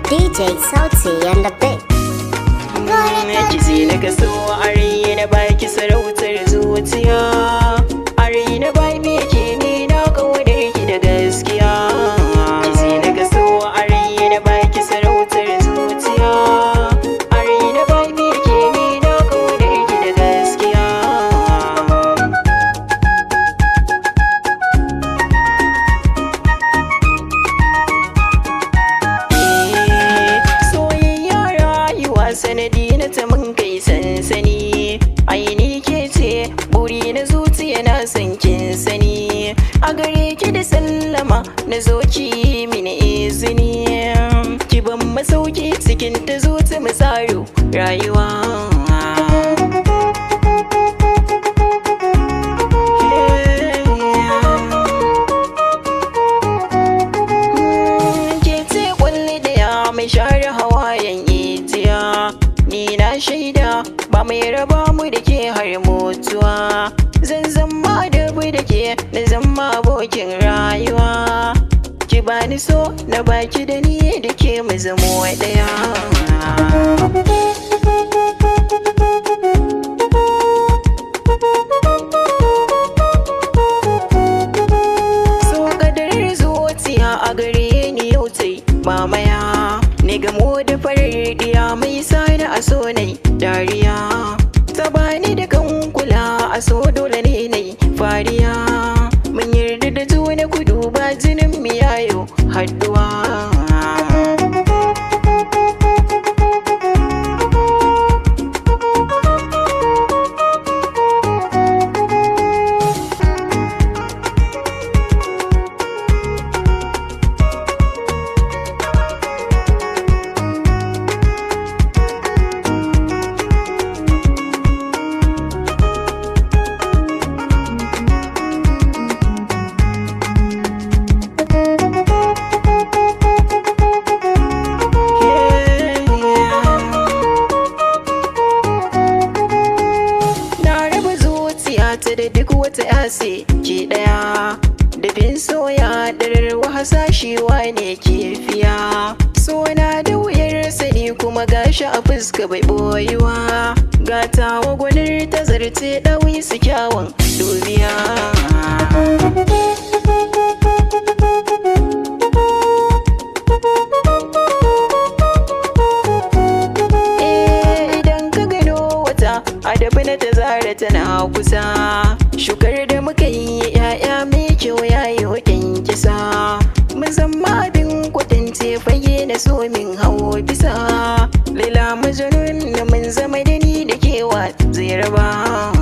DJ Sauti and the Big. Kizi na kaso a rai na baki sarautar zuciya, a rai na bai me ke ne na kawadar ki da gaskiya. Kizi na kaso a rai na baki sarautar zuciya, a rai na bai me ke ne na kawadar ki da gaskiya. Soyayya rayuwa sanadi na ta mun kai sansani, aini ke ce buri na zuciya na san kin sani. A gare ki da sallama na zo ki mini izini, ki ban masauki cikin ta zuci mu tsaro rayuwa. Ke ce kwalli daya mai share hawayen ijiya, ni na shaida ba mai raba mu da ke har mutuwa. Zan zama da da ke na zama abokin rayuwa, ki bani so na baki da ni da ke mu zamo daya. So kadarar zuciya a gare ni yau tai mamaya, ni gamo da farar diya mai sani a so nai dariya. Ta bani da kan kula a so dole ne nai fariya, mun yarda da juna ku duba jinin mu yayo haduwa. Ta da duk wata yase ke daya, da bin soya darar hasashewa ne ke fiya. Sona da wuyar sani kuma gashi a fuska bai boyuwa, gata wa gwanar ta zarce ɗawi su kyawun dubiya. Adabi na ta zara tana kusa, shukar da muka yi ya'ya mai kyau yayi wakin kisa. Mun zama abin kwatance fage na so min hawo bisa, Laila Majnun na mun zama da ni da kewa zai raba.